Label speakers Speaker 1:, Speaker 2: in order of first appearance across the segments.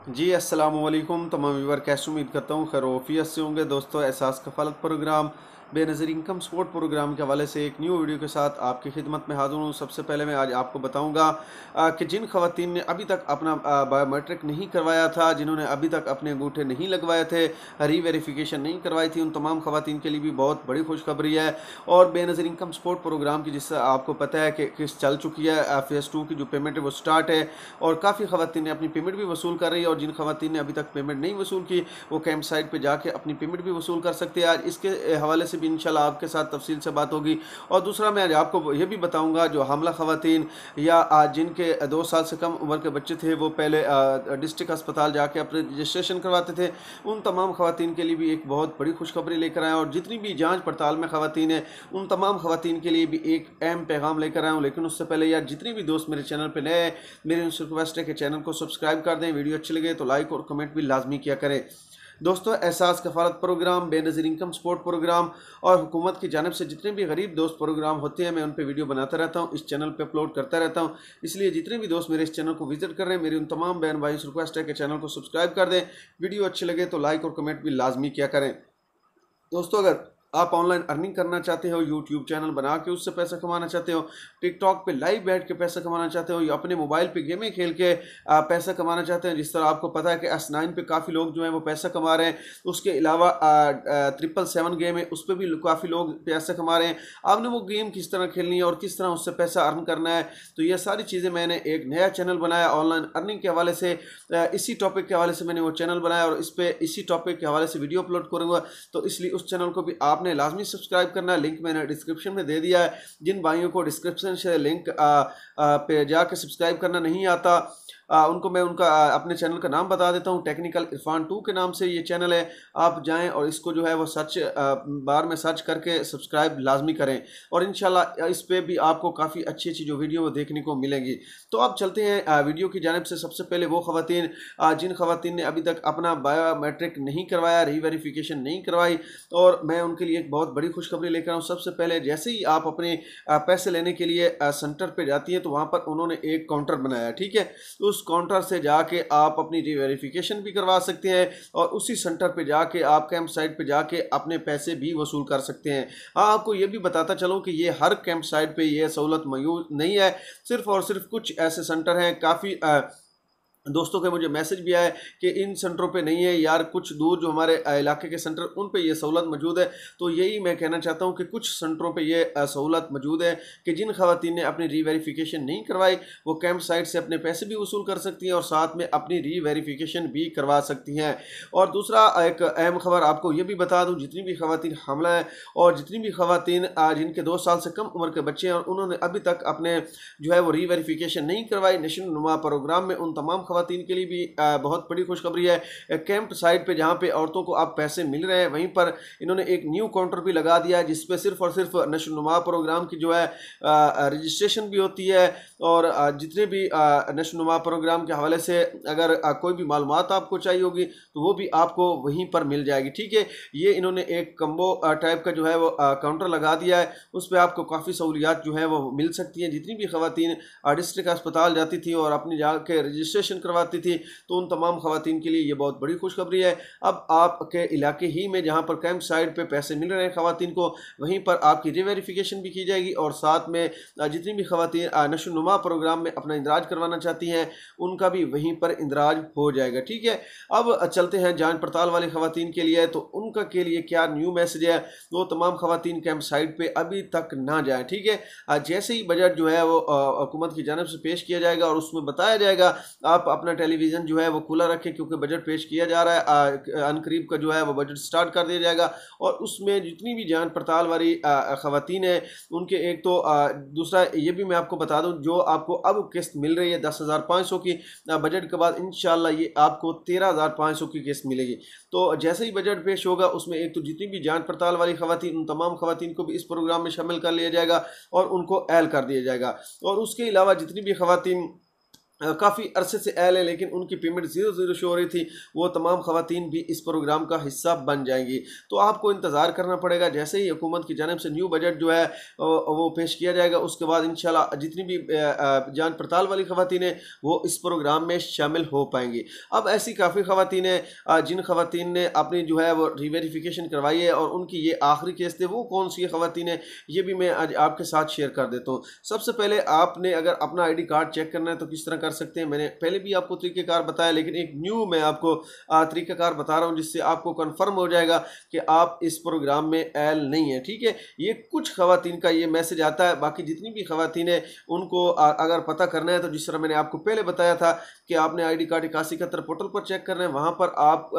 Speaker 1: जी अस्सलाम वालेकुम तमाम व्यूअर, कैसे उम्मीद करता हूँ खैर वफियत से होंगे। दोस्तों, Ehsaas Kafalat programme Benazir income support programme के हवाले से एक न्यू वीडियो के साथ आपकी खिदमत में हाज़िर हूँ। सबसे पहले मैं आज आपको बताऊँगा कि जिन ख़वातीन ने अभी तक अपना बायोमेट्रिक नहीं करवाया था, जिन्होंने अभी तक अपने अंगूठे नहीं लगवाए थे, रीवेरिफिकेशन नहीं करवाई थी, उन तमाम ख़वातीन के लिए भी बहुत बड़ी खुशखबरी है। और बेनज़ीर इनकम सपोर्ट प्रोग्राम की, जिससे आपको पता है कि किस्त चल चुकी है, फ़ेज़ 2 की जो पेमेंट है वो स्टार्ट है और काफ़ी ख़वातीन ने अपनी पेमेंट भी वसूल कर रही है। और जिन ख़वातीन ने अभी तक पेमेंट नहीं वसूल की, वो कैंप साइट पे जाके अपनी पेमेंट भी वसूल कर सकते हैं। आज इसके हवाले से भी इंशाल्लाह आपके साथ तफसील से बात होगी। और दूसरा, मैं आज आपको ये भी बताऊंगा जो हामला ख़वातीन या आज जिनके 2 साल से कम उम्र के बच्चे थे, वो पहले डिस्ट्रिक्ट अस्पताल जाके अपने रजिस्ट्रेशन करवाते थे, उन तमाम ख़वातीन के लिए भी एक बहुत बड़ी खुशखबरी लेकर आए। और जितनी भी जाँच पड़ताल में ख़वातीन हैं, उन तमाम ख़वातीन के लिए भी एक अहम पैगाम लेकर आया हूँ। लेकिन उससे पहले यार, जितनी भी दोस्त मेरे चैनल पर नए हैं, मेरी उनसे रिक्वेस्ट है कि चैनल को सब्सक्राइब कर दें, वीडियो अच्छी लगे तो लाइक और कमेंट भी लाजमी किया करें। दोस्तों, Ehsaas Kafalat programme, Benazir income support programme और हुकूमत की जानिब से जितने भी गरीब दोस्त प्रोग्राम होते हैं, मैं उन पर वीडियो बनाता रहता हूँ, इस चैनल पे अपलोड करता रहता हूँ। इसलिए जितने भी दोस्त मेरे इस चैनल को विजिट कर रहे हैं, मेरी उन तमाम बहन भाई से रिक्वेस्ट है कि चैनल को सब्सक्राइब कर दें, वीडियो अच्छी लगे तो लाइक और कमेंट भी लाजमी किया करें। दोस्तों, अगर आप ऑनलाइन अर्निंग करना चाहते हो, यूट्यूब चैनल बना के उससे पैसा कमाना चाहते हो, टिकटॉक पे लाइव बैठ के पैसा कमाना चाहते हो, या अपने मोबाइल पे गेमें खेल के पैसा कमाना चाहते हैं, जिस तरह आपको पता है कि S9 पे काफ़ी लोग जो हैं वो पैसा कमा रहे हैं। उसके अलावा 777 गेम है, उस पर भी काफ़ी लोग पैसा कमा रहे हैं। आपने वो गेम किस तरह खेलनी है और किस तरह उससे पैसा अर्न करना है, तो ये सारी चीज़ें मैंने एक नया चैनल बनाया ऑनलाइन अर्निंग के हवाले से। इसी टॉपिक के हवाले से मैंने वो चैनल बनाया और इस पर इसी टॉपिक के हवाले से वीडियो अपलोड करूँगा। तो इसलिए उस चैनल को भी आपने लाजमी सब्सक्राइब करना है। लिंक मैंने डिस्क्रिप्शन में दे दिया है। जिन भाइयों को डिस्क्रिप्शन से लिंक पे जाके सब्सक्राइब करना नहीं आता, उनको मैं उनका अपने चैनल का नाम बता देता हूँ। टेक्निकल इरफान 2 के नाम से ये चैनल है। आप जाएं और इसको जो है वो सर्च बार में सर्च करके सब्सक्राइब लाजमी करें, और इंशाल्लाह इस पे भी आपको काफ़ी अच्छी अच्छी जो वीडियो वो देखने को मिलेंगी। तो आप चलते हैं वीडियो की जानिब से। सबसे पहले वो ख़वातीन जिन ख़वातीन ने अभी तक अपना बायोमेट्रिक नहीं करवाया, रीवेरिफिकेशन नहीं करवाई, और मैं उनके लिए एक बहुत बड़ी खुशखबरी लेकर आऊँ। सबसे पहले, जैसे ही आप अपने पैसे लेने के लिए सेंटर पे जाती हैं, तो वहाँ पर उन्होंने एक काउंटर बनाया, ठीक है। उस काउंटर से जाके आप अपनी रीवेरिफिकेशन भी करवा सकते हैं और उसी सेंटर पे जाके आप कैंप साइट पे जाके अपने पैसे भी वसूल कर सकते हैं। हाँ, आपको ये भी बताता चलूँ कि ये हर कैंप साइट पे ये सहूलत मौजूद नहीं है। सिर्फ और सिर्फ कुछ ऐसे सेंटर हैं, काफ़ी दोस्तों के मुझे मैसेज भी आया कि इन सेंटरों पे नहीं है यार, कुछ दूर जो हमारे इलाके के सेंटर, उन पे ये सहूलत मौजूद है। तो यही मैं कहना चाहता हूँ कि कुछ सेंटरों पे ये सहूलत मौजूद है कि जिन ख़वातीन ने अपनी रीवेरिफिकेशन नहीं करवाई, वो कैंप साइट से अपने पैसे भी वसूल कर सकती हैं और साथ में अपनी रीवेरिफिकेशन भी करवा सकती हैं। और दूसरा, एक अहम खबर आपको ये भी बता दूँ, जितनी भी ख़वातीन हामला है और जितनी भी ख़वातीन जिनके 2 साल से कम उम्र के बच्चे हैं और उन्होंने अभी तक अपने जो है वो रीवेरिफिकेशन नहीं करवाई, नेशनल नुमा प्रोग्राम में उन तमाम ख़वातीन के लिए भी बहुत बड़ी खुशखबरी है। कैंप साइट पे जहाँ पे औरतों को अब पैसे मिल रहे हैं, वहीं पर इन्होंने एक न्यू काउंटर भी लगा दिया है, जिसपे सिर्फ और सिर्फ नेशनल नुमा प्रोग्राम की जो है रजिस्ट्रेशन भी होती है। और जितने भी नेशनल नुमा प्रोग्राम के हवाले से अगर कोई भी मालूमात आपको चाहिए होगी, तो वो भी आपको वहीं पर मिल जाएगी, ठीक है। ये इन्होंने एक कम्बो टाइप का जो है वो काउंटर लगा दिया है, उस पर आपको काफ़ी सहूलियात जो है वो मिल सकती हैं। जितनी भी ख़वातीन डिस्ट्रिक्ट अस्पताल जाती थी और अपनी जाके रजिस्ट्रेशन करवाती थी, तो उन तमाम ख़वातीन के लिए ये बहुत बड़ी खुशखबरी है। अब आपके इलाके ही में जहाँ पर कैंप साइट पे पैसे मिल रहे हैं ख़वातीन को, वहीं पर आपकी रीवेरिफिकेशन भी की जाएगी और साथ में जितनी भी ख़वातीन नशो नुमा प्रोग्राम में अपना इंदराज करवाना चाहती हैं, उनका भी वहीं पर इंदराज हो जाएगा, ठीक है। अब चलते हैं जांच पड़ताल वाली ख़वातीन के लिए, तो उनका के लिए क्या न्यू मैसेज है। वो तमाम ख़वातीन कैंप साइट पर अभी तक ना जाएँ, ठीक है। जैसे ही बजट जो है वो हुकूमत की जानिब से पेश किया जाएगा और उसमें बताया जाएगा, आप अपना टेलीविज़न जो है वो खुला रखें, क्योंकि बजट पेश किया जा रहा है। अनकरीब का जो है वो बजट स्टार्ट कर दिया जाएगा और उसमें जितनी भी जांच पड़ताल वाली ख़वातीन हैं, उनके एक तो दूसरा ये भी मैं आपको बता दूं, जो आपको अब किस्त मिल रही है 10,500 की, बजट के बाद इंशाल्लाह ये आपको 13,500 की किस्त मिलेगी। तो जैसे ही बजट पेश होगा, उसमें एक तो जितनी भी जांच पड़ताल वाली ख़वातीन, उन तमाम ख़वातीन को भी इस प्रोग्राम में शामिल कर लिया जाएगा और उनको ऐल कर दिया जाएगा। और उसके अलावा जितनी भी ख़वातीन काफ़ी अरसे से एल है लेकिन उनकी पेमेंट 0-0 शो हो रही थी, वो तमाम ख़वातीन भी इस प्रोग्राम का हिस्सा बन जाएंगी। तो आपको इंतज़ार करना पड़ेगा, जैसे ही हुकूमत की जानिब से न्यू बजट जो है वो पेश किया जाएगा, उसके बाद इंशाल्लाह जितनी भी जान पड़ताल वाली ख़वातीन हैं वो इस प्रोग्राम में शामिल हो पाएंगी। अब ऐसी काफ़ी ख़वातीन हैं जिन ख़वातीन ने अपनी जो है वो रीवेरिफिकेशन करवाई है और उनकी ये आखिरी केस थे, वो कौन सी ख़वातीन हैं ये भी मैं आज आपके साथ शेयर कर देता हूँ। सबसे पहले आपने अगर अपना ID कार्ड चेक करना है तो किस तरह कर सकते हैं, मैंने पहले भी आपको तरीक़ेकार बताया, लेकिन एक न्यू मैं आपको तरीक़ेकार बता रहा हूं जिससे आपको कंफर्म हो जाएगा कि आप इस प्रोग्राम में एल नहीं है। ठीक है, ये कुछ ख़वातीन का ये मैसेज आता है, बाकी जितनी भी ख़वातीन है उनको अगर पता करना है तो जिस तरह मैंने आपको पहले बताया था कि आपने ID कार्ड 8171 पोर्टल पर चेक करना है, वहां पर आप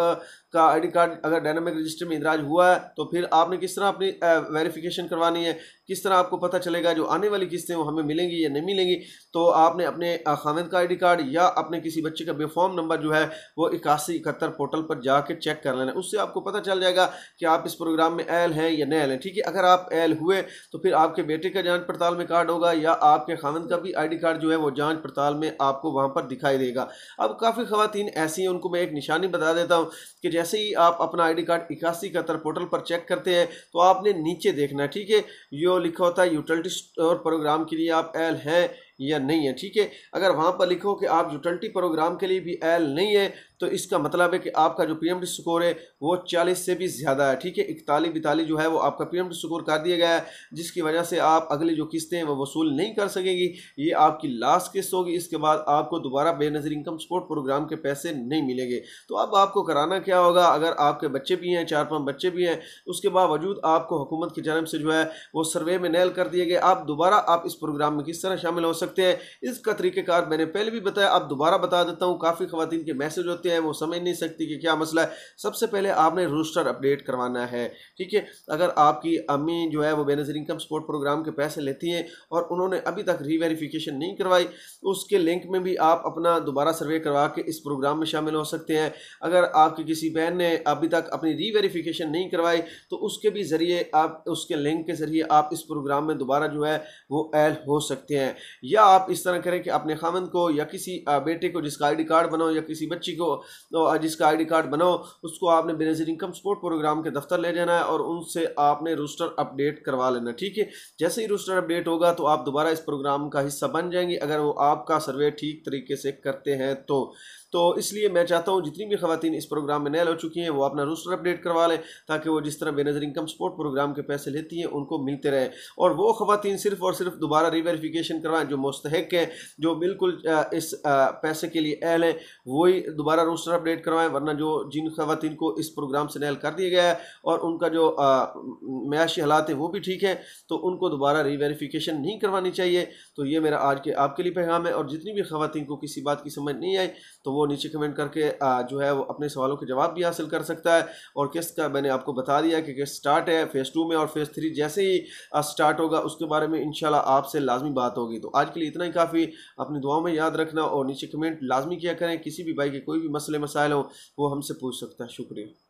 Speaker 1: का ID कार्ड अगर डायनामिक रजिस्टर में इंदराज हुआ है तो फिर आपने किस तरह अपनी वेरिफिकेशन करवानी है, किस तरह आपको पता चलेगा जो आने वाली किस्तें वो हमें मिलेंगी या नहीं मिलेंगी। तो आपने अपने खामिद का ID कार्ड या अपने किसी बच्चे का बेफॉर्म नंबर जो है वो 8171 पोर्टल पर जाके चेक कर लेना, उससे आपको पता चल जाएगा कि आप इस प्रोग्राम में एल हैं या नहीं एल हैं। ठीक है, अगर आप एल हुए तो फिर आपके बेटे का जांच पड़ताल में कार्ड होगा या आपके खामिद का भी ID कार्ड जो है वो जांच पड़ताल में आपको वहां पर दिखाई देगा। अब काफ़ी ख़वातीन ऐसी हैं, उनको मैं एक निशानी बता देता हूँ कि जैसे ही आप अपना ID कार्ड 8171 पोर्टल पर चेक करते हैं तो आपने नीचे देखना है। ठीक है, यो लिखा होता है यूटिलिटी स्टोर प्रोग्राम के लिए आप एल हैं या नहीं है। ठीक है, अगर वहां पर लिखो कि आप यूटिलिटी प्रोग्राम के लिए भी एल नहीं है तो इसका मतलब है कि आपका जो PMD स्कोर है वो 40 से भी ज़्यादा है। ठीक है, 41-42 जो है वो आपका PMD स्कोर कर दिया गया है, जिसकी वजह से आप अगली जो किस्तें हैं वो वसूल नहीं कर सकेंगी, ये आपकी लास्ट किस्त होगी। इसके बाद आपको दोबारा बेनज़ीर इनकम सपोर्ट प्रोग्राम के पैसे नहीं मिलेंगे। तो अब आपको कराना क्या होगा, अगर आपके बच्चे भी हैं, 4-5 बच्चे भी हैं, उसके बावजूद आपको हुकूमत की जानिब से जो है वो सर्वे में नेल कर दिए गए, आप दोबारा आप इस प्रोग्राम में किस तरह शामिल हो सकते हैं इसका तरीक़ेकार मैंने पहले भी बताया, अब दोबारा बता देता हूँ। काफ़ी ख़वातीन के मैसेज होते हैं, वो समझ नहीं सकती कि क्या मसला है। सबसे पहले आपने रोस्टर अपडेट करवाना है। ठीक है, अगर आपकी अम्मी जो है वो बेनज़ीर इनकम सपोर्ट प्रोग्राम के पैसे लेती हैं और उन्होंने अभी तक रीवेरिफिकेशन नहीं करवाई, उसके लिंक में भी आप अपना दोबारा सर्वे करवा के इस प्रोग्राम में शामिल हो सकते हैं। अगर आपकी किसी बहन ने अभी तक अपनी रीवेरिफिकेशन नहीं करवाई तो उसके भी ज़रिए आप उसके लिंक के ज़रिए आप इस प्रोग्राम में दोबारा जो है वो ऐड हो सकते हैं। या आप इस तरह करें कि अपने खामन को या किसी बेटे को जिसका ID कार्ड बनाओ या किसी बच्ची को जिसका ID कार्ड बनाओ, उसको आपने बेनज़ीर इनकम सपोर्ट प्रोग्राम के दफ्तर ले जाना है और उनसे आपने रोस्टर अपडेट करवा लेना। ठीक है, जैसे ही रोस्टर अपडेट होगा तो आप दोबारा इस प्रोग्राम का हिस्सा बन जाएंगे, अगर वो आपका सर्वे ठीक तरीके से करते हैं तो इसलिए मैं चाहता हूँ जितनी भी ख़वातीन इस प्रोग्राम में नेल हो चुकी हैं वो अपना रोस्टर अपडेट करवा लें, ताकि वो जिस तरह बेनज़ीर इनकम सपोर्ट प्रोग्राम के पैसे लेती हैं उनको मिलते रहे। और वो ख़वातीन सिर्फ और सिर्फ दोबारा रीवेरिफिकेशन करवाएं जो मुस्तहिक हैं, जो बिल्कुल इस पैसे के लिए एहल हैं, वही दोबारा रोस्टर अपडेट करवाएं। वरना जो जिन ख़वातीन को इस प्रोग्राम से नेल कर दिया गया है और उनका जो मैयाशी हालात है वो भी ठीक है, तो उनको दोबारा रीवेरिफिकेशन नहीं करवानी चाहिए। तो ये मेरा आज के आपके लिए पैगाम है। और जितनी भी ख़वातीन को किसी बात की समझ नहीं आई तो वो नीचे कमेंट करके जो है वो अपने सवालों के जवाब भी हासिल कर सकता है। और किस्त का मैंने आपको बता दिया कि किस्त स्टार्ट है फ़ेज़ 2 में, और फ़ेज़ 3 जैसे ही स्टार्ट होगा उसके बारे में इंशाल्लाह आपसे लाजमी बात होगी। तो आज के लिए इतना ही काफ़ी, अपनी दुआओं में याद रखना और नीचे कमेंट लाजमी किया करें। किसी भी भाई के कोई भी मसले मसाइल हो वो हमसे पूछ सकता है। शुक्रिया।